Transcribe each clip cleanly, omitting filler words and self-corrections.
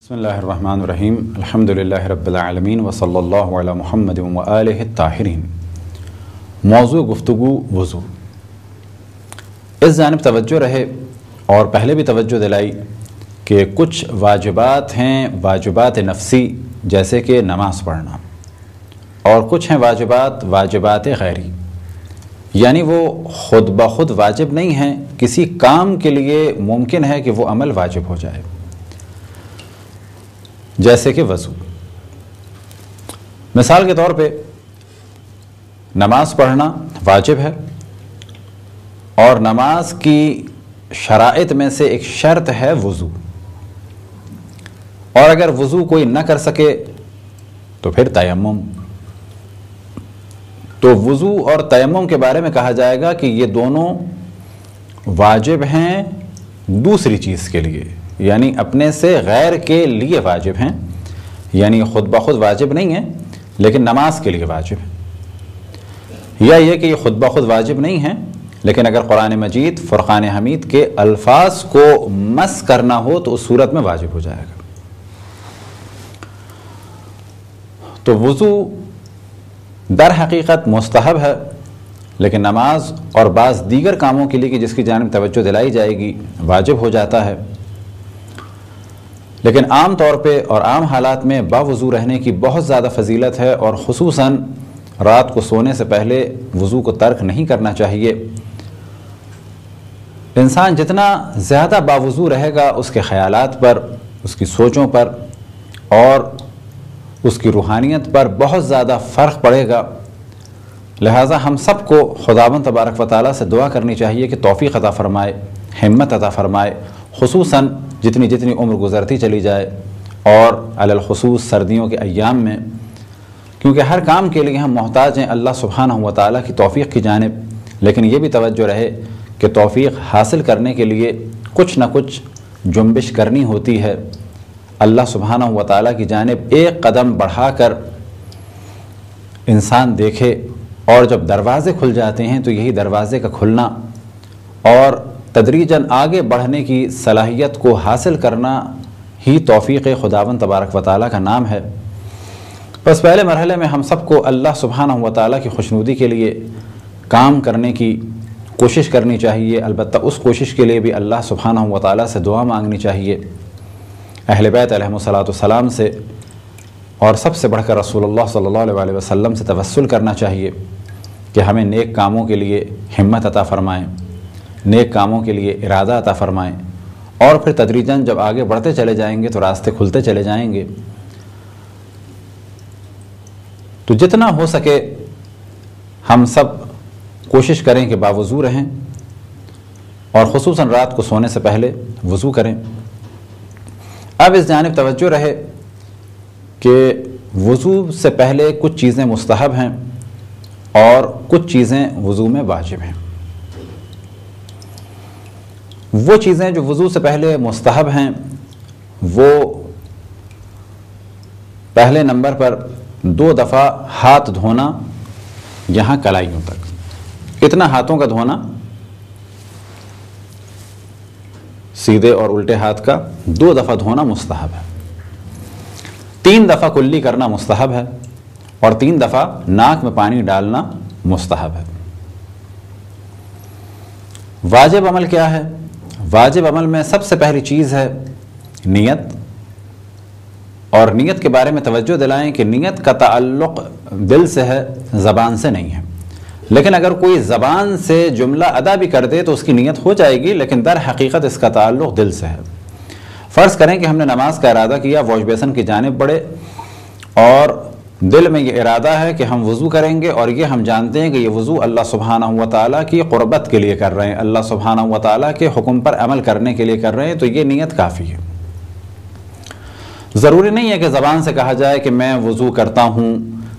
بسم اللہ الرحمن الرحیم الحمدللہ رب العالمین وصلی اللہ علی محمد وآلہ الطاہرین۔ موضوع گفتگو وضو، اس جانب توجہ رہے اور پہلے بھی توجہ دلائی کہ کچھ واجبات ہیں واجبات نفسی جیسے کہ نماز پڑھنا، اور کچھ ہیں واجبات غیری، یعنی وہ خود بخود واجب نہیں ہیں، کسی کام کے لیے ممکن ہے کہ وہ عمل واجب ہو جائے، جیسے کہ وضو۔ مثال کے طور پہ نماز پڑھنا واجب ہے، اور نماز کی شرائط میں سے ایک شرط ہے وضو، اور اگر وضو کوئی نہ کر سکے تو پھر تیمم۔ تو وضو اور تیمم کے بارے میں کہا جائے گا کہ یہ دونوں واجب ہیں دوسری چیز کے لیے، یعنی اپنے سے غیر کے لیے واجب ہیں، یعنی خود بخود واجب نہیں ہیں لیکن نماز کے لیے واجب ہیں، یا یہ کہ یہ خود بخود واجب نہیں ہیں لیکن اگر قرآن مجید فرقان حمید کے الفاظ کو مس کرنا ہو تو اس صورت میں واجب ہو جائے گا۔ تو وضو در حقیقت مستحب ہے، لیکن نماز اور بعض دیگر کاموں کے لیے کہ جس کی جانب توجہ دلائی جائے گی واجب ہو جاتا ہے۔ لیکن عام طور پہ اور عام حالات میں باوضو رہنے کی بہت زیادہ فضیلت ہے، اور خصوصاً رات کو سونے سے پہلے وضو کو ترک نہیں کرنا چاہیے۔ انسان جتنا زیادہ باوضو رہے گا اس کے خیالات پر، اس کی سوچوں پر اور اس کی روحانیت پر بہت زیادہ فرق پڑے گا۔ لہٰذا ہم سب کو خداوند تبارک و تعالیٰ سے دعا کرنی چاہیے کہ توفیق عطا فرمائے، ہمت عطا فرمائے، خصوصاً جتنی عمر گزرتی چلی جائے، اور علی الخصوص سردیوں کے ایام میں، کیونکہ ہر کام کے لیے ہم محتاج ہیں اللہ سبحانہ و تعالیٰ کی توفیق کی جانب، لیکن یہ بھی توجہ رہے کہ توفیق حاصل کرنے کے لیے کچھ نہ کچھ جنبش کرنی ہوتی ہے، اللہ سبحانہ و تعالیٰ کی جانب ایک قدم بڑھا کر انسان دیکھے، اور جب دروازے کھل جاتے ہیں تو یہی دروازے کا کھلنا اور تدریجاً آگے بڑھنے کی صلاحیت کو حاصل کرنا ہی توفیق خداوند تبارک و تعالیٰ کا نام ہے۔ بس پہلے مرحلے میں ہم سب کو اللہ سبحانہ و تعالیٰ کی خوشنودی کے لیے کام کرنے کی کوشش کرنی چاہیے، البتہ اس کوشش کے لیے بھی اللہ سبحانہ و تعالیٰ سے دعا مانگنی چاہیے، اہل بیت علیہم الصلاۃ سے، اور سب سے بڑھ کر رسول اللہ صلی اللہ علیہ وسلم سے توسل کرنا چاہیے کہ ہمیں نیک کاموں کے لیے ہمت عطا فرمائیں، نیک کاموں کے لیے ارادہ عطا فرمائیں، اور پھر تدریجاً جب آگے بڑھتے چلے جائیں گے تو راستے کھلتے چلے جائیں گے۔ تو جتنا ہو سکے ہم سب کوشش کریں کہ باوضو رہیں، اور خصوصاً رات کو سونے سے پہلے وضو کریں۔ اب اس جانب توجہ رہے کہ وضو سے پہلے کچھ چیزیں مستحب ہیں اور کچھ چیزیں وضو میں واجب ہیں۔ وہ چیزیں جو وضو سے پہلے مستحب ہیں وہ پہلے نمبر پر 2 دفعہ ہاتھ دھونا یہاں کلائیوں تک، اتنا ہاتھوں کا دھونا، سیدھے اور الٹے ہاتھ کا 2 دفعہ دھونا مستحب ہے۔ 3 دفعہ کلی کرنا مستحب ہے، اور 3 دفعہ ناک میں پانی ڈالنا مستحب ہے۔ واجب عمل کیا ہے؟ واجب عمل میں سب سے پہلی چیز ہے نیت، اور نیت کے بارے میں توجہ دلائیں کہ نیت کا تعلق دل سے ہے، زبان سے نہیں ہے، لیکن اگر کوئی زبان سے جملہ ادا بھی کر دے تو اس کی نیت ہو جائے گی، لیکن در حقیقت اس کا تعلق دل سے ہے۔ فرض کریں کہ ہم نے نماز کا ارادہ کیا، واش بیسن کی جانب بڑھے، اور دل میں یہ ارادہ ہے کہ ہم وضو کریں گے، اور یہ ہم جانتے ہیں کہ یہ وضو اللہ سبحانہ و تعالیٰ کی قربت کے لیے کر رہے ہیں، اللہ سبحانہ و تعالیٰ کے حکم پر عمل کرنے کے لیے کر رہے ہیں، تو یہ نیت کافی ہے۔ ضروری نہیں ہے کہ زبان سے کہا جائے کہ میں وضو کرتا ہوں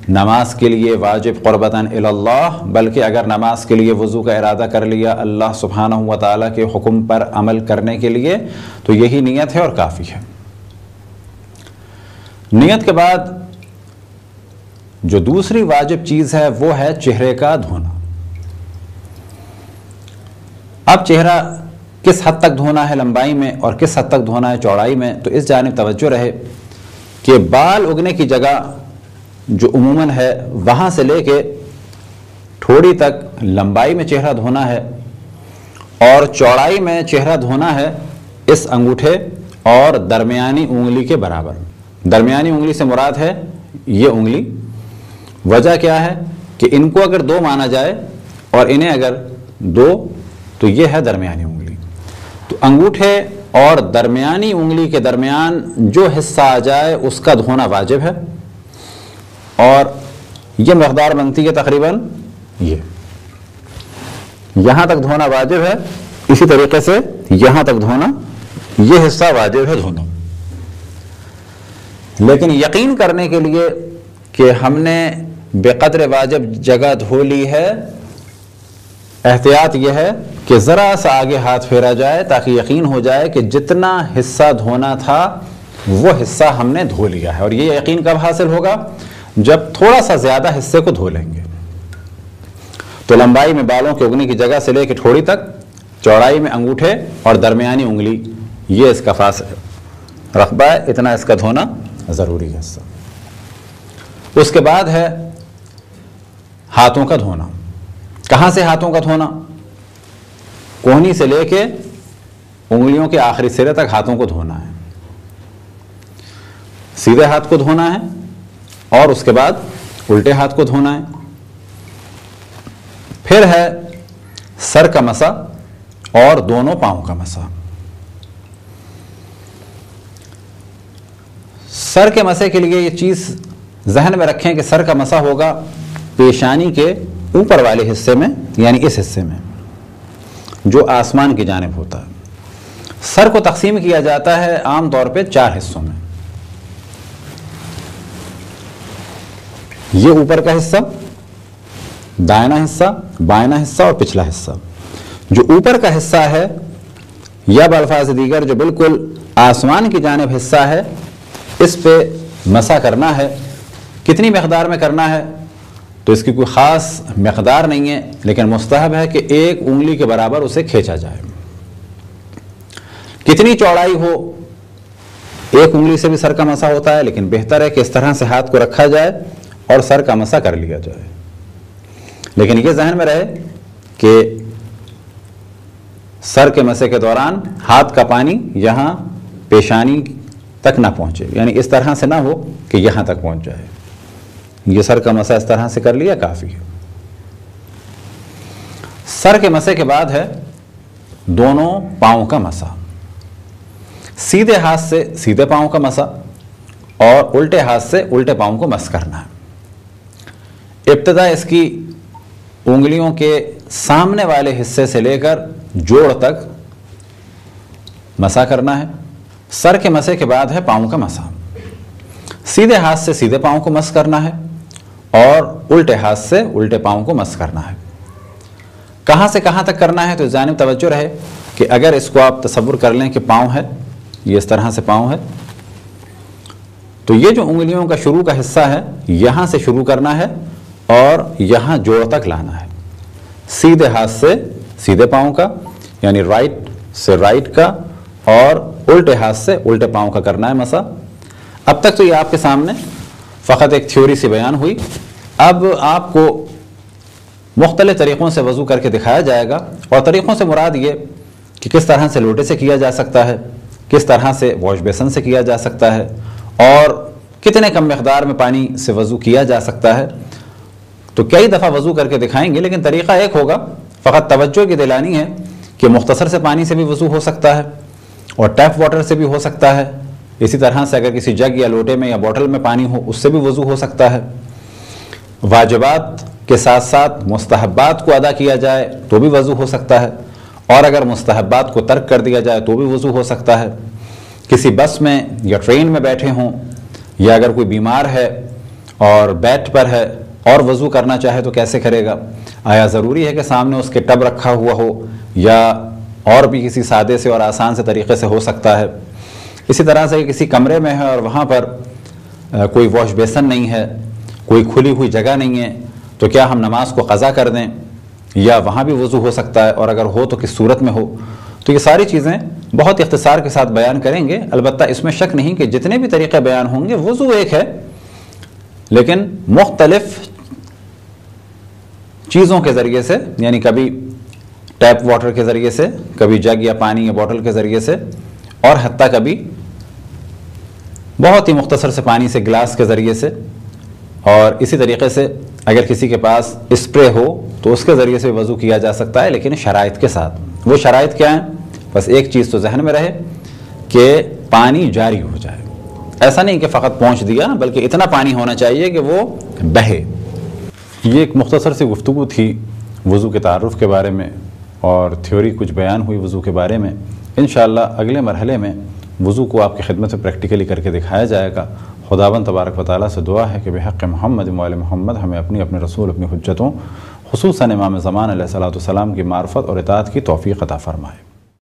نماز کے لیے واجب قربتاً الی اللہ، بلکہ اگر نماز کے لیے وضو کا ارادہ کر لیا اللہ سبحانہ و تعالیٰ کے حکم پر عمل کرنے کے لیے تو یہی نیت ہے اور کافی ہے۔ نیت کے بعد جو دوسری واجب چیز ہے وہ ہے چہرے کا دھونا۔ اب چہرہ کس حد تک دھونا ہے لمبائی میں اور کس حد تک دھونا ہے چوڑائی میں، تو اس جانب توجہ رہے کہ بال اگنے کی جگہ جو عموماً ہے وہاں سے لے کے تھوڑی تک لمبائی میں چہرہ دھونا ہے اور چوڑائی میں چہرہ دھونا ہے اس انگوٹھے اور درمیانی انگلی کے برابر۔ درمیانی انگلی سے مراد ہے یہ انگلی۔ وجہ کیا ہے کہ ان کو اگر دو مانا جائے اور انہیں اگر دو تو یہ ہے درمیانی انگلی۔ تو انگوٹھے اور درمیانی انگلی کے درمیان جو حصہ آ جائے اس کا دھونا واجب ہے، اور یہ مقدار بنتی ہے تقریباً یہاں تک دھونا واجب ہے، اسی طریقے سے یہاں تک دھونا، یہ حصہ واجب ہے دھونا۔ لیکن یقین کرنے کے لیے کہ ہم نے بے قدر واجب جگہ دھو لی ہے، احتیاط یہ ہے کہ ذرا سا آگے ہاتھ پھیرا جائے تاکہ یقین ہو جائے کہ جتنا حصہ دھونا تھا وہ حصہ ہم نے دھو لیا ہے۔ اور یہ یقین کب حاصل ہوگا؟ جب تھوڑا سا زیادہ حصے کو دھو لیں گے۔ تو لمبائی میں بالوں کے اگنے کی جگہ سے لے کے ٹھوڑی تک، چوڑائی میں انگوٹھے اور درمیانی انگلی، یہ اس کا رقبہ ہے، اتنا اس کا دھونا ضروری ہے حصہ۔ اس کے بعد ہے ہاتھوں کا دھونا۔ کہاں سے ہاتھوں کا دھونا؟ کوہنی سے لے کے انگلیوں کے آخری سرے تک ہاتھوں کو دھونا ہے۔ سیدھے ہاتھ کو دھونا ہے اور اس کے بعد الٹے ہاتھ کو دھونا ہے۔ پھر ہے سر کا مسح اور دونوں پاؤں کا مسح۔ سر کے مسح کے لیے یہ چیز ذہن میں رکھیں کہ سر کا مسح ہوگا پیشانی کے اوپر والے حصے میں، یعنی اس حصے میں جو آسمان کی جانب ہوتا ہے۔ سر کو تقسیم کیا جاتا ہے عام طور پہ 4 حصوں میں۔ یہ اوپر کا حصہ، دائنا حصہ، بائنا حصہ اور پچھلا حصہ۔ جو اوپر کا حصہ ہے یا بالفاظ دیگر جو بالکل آسمان کی جانب حصہ ہے، اس پہ مسح کرنا ہے۔ کتنی مقدار میں کرنا ہے تو اس کی کوئی خاص مقدار نہیں ہے، لیکن مستحب ہے کہ 1 انگلی کے برابر اسے کھینچا جائے۔ کتنی چوڑائی ہو، 1 انگلی سے بھی سر کا مسح ہوتا ہے، لیکن بہتر ہے کہ اس طرح سے ہاتھ کو رکھا جائے اور سر کا مسح کر لیا جائے۔ لیکن یہ ذہن میں رہے کہ سر کے مسح کے دوران ہاتھ کا پانی یہاں پیشانی تک نہ پہنچے، یعنی اس طرح سے نہ ہو کہ یہاں تک پہنچ جائے۔ یہ سر کا مسح اس طرح سے کر لیا کافی ہے۔ سر کے مسح کے بعد ہے دونوں پاؤں کا مسح۔ سیدھے ہاتھ سے سیدھے پاؤں کا مسح اور الٹے ہاتھ سے الٹے پاؤں کو مس کرنا ہے۔ ابتدا اس کی انگلیوں کے سامنے والے حصے سے لے کر جوڑ تک مسح کرنا ہے۔ سر کے مسح کے بعد ہے پاؤں کا مسح۔ سیدھے ہاتھ سے سیدھے پاؤں کو مس کرنا ہے اور الٹے ہاتھ سے الٹے پاؤں کو مس کرنا ہے۔ کہاں سے کہاں تک کرنا ہے تو اس جانب توجہ رہے کہ اگر اس کو آپ تصور کر لیں کہ پاؤں ہے، یہ اس طرح سے پاؤں ہے، تو یہ جو انگلیوں کا شروع کا حصہ ہے یہاں سے شروع کرنا ہے اور یہاں جوڑ تک لانا ہے۔ سیدھے ہاتھ سے سیدھے پاؤں کا، یعنی رائٹ سے رائٹ کا، اور الٹے ہاتھ سے الٹے پاؤں کا کرنا ہے مسح۔ اب تک تو یہ آپ کے سامنے فقط ایک تھیوری سی بیان ہوئی۔ اب آپ کو مختلف طریقوں سے وضو کر کے دکھایا جائے گا، اور طریقوں سے مراد یہ کہ کس طرح سے لوٹے سے کیا جا سکتا ہے، کس طرح سے واش بیسن سے کیا جا سکتا ہے، اور کتنے کم مقدار میں پانی سے وضو کیا جا سکتا ہے۔ تو کئی دفعہ وضو کر کے دکھائیں گے، لیکن طریقہ ایک ہوگا۔ فقط توجہ کی دلانی ہے کہ مختصر سے پانی سے بھی وضو ہو سکتا ہے اور ٹیپ واٹر سے بھی ہو سکتا ہے۔ اسی طرح سے اگر کسی جگ یا لوٹے میں یا بوٹل میں پانی ہو اس سے بھی وضو ہو سکتا ہے۔ واجبات کے ساتھ ساتھ مستحبات کو ادا کیا جائے تو بھی وضو ہو سکتا ہے، اور اگر مستحبات کو ترک کر دیا جائے تو بھی وضو ہو سکتا ہے۔ کسی بس میں یا ٹرین میں بیٹھے ہوں، یا اگر کوئی بیمار ہے اور بیڈ پر ہے اور وضو کرنا چاہے تو کیسے کرے گا؟ آیا ضروری ہے کہ سامنے اس کے ٹب رکھا ہوا ہو، یا اور بھی کسی سادے سے اور آسان سے طریقے سے ہو سکتا ہے؟ اسی طرح سے کسی کمرے میں ہے اور وہاں پر کوئی واش بیسن نہیں ہے، کوئی کھلی ہوئی جگہ نہیں ہے، تو کیا ہم نماز کو قضا کر دیں، یا وہاں بھی وضو ہو سکتا ہے؟ اور اگر ہو تو کس صورت میں ہو؟ تو یہ ساری چیزیں بہت اختصار کے ساتھ بیان کریں گے. البتہ اس میں شک نہیں کہ جتنے بھی طریقے بیان ہوں گے وضو ایک ہے، لیکن مختلف چیزوں کے ذریعے سے، یعنی کبھی ٹیپ واٹر کے ذریعے سے، کبھی جگ یا پانی یا بوٹل کے ذریعے سے، اور حتیٰ کبھی بہت ہی مختصر سے پانی سے گلاس کے ذریعے سے. اور اسی طریقے سے اگر کسی کے پاس اسپرے ہو تو اس کے ذریعے سے وضو کیا جا سکتا ہے، لیکن شرائط کے ساتھ. وہ شرائط کیا ہیں؟ بس ایک چیز تو ذہن میں رہے کہ پانی جاری ہو جائے. ایسا نہیں کہ فقط پہنچ دیا، بلکہ اتنا پانی ہونا چاہیے کہ وہ بہے. یہ ایک مختصر سی گفتگو تھی وضو کے تعارف کے بارے میں، اور تھیوری کچھ بیان ہوئی وضو کے بارے میں. انشاءاللہ اگلے مرحلے میں وضو کو آپ کی خدمت میں پریکٹیکلی کر کے دکھایا جائے گا. خداوند تبارک و تعالیٰ سے دعا ہے کہ بحق محمد و آل محمد ہمیں اپنے رسول، اپنی حجتوں، خصوصاً امام زمان علیہ الصلوۃ والسلام کی معرفت اور اطاعت کی توفیق عطا فرمائے.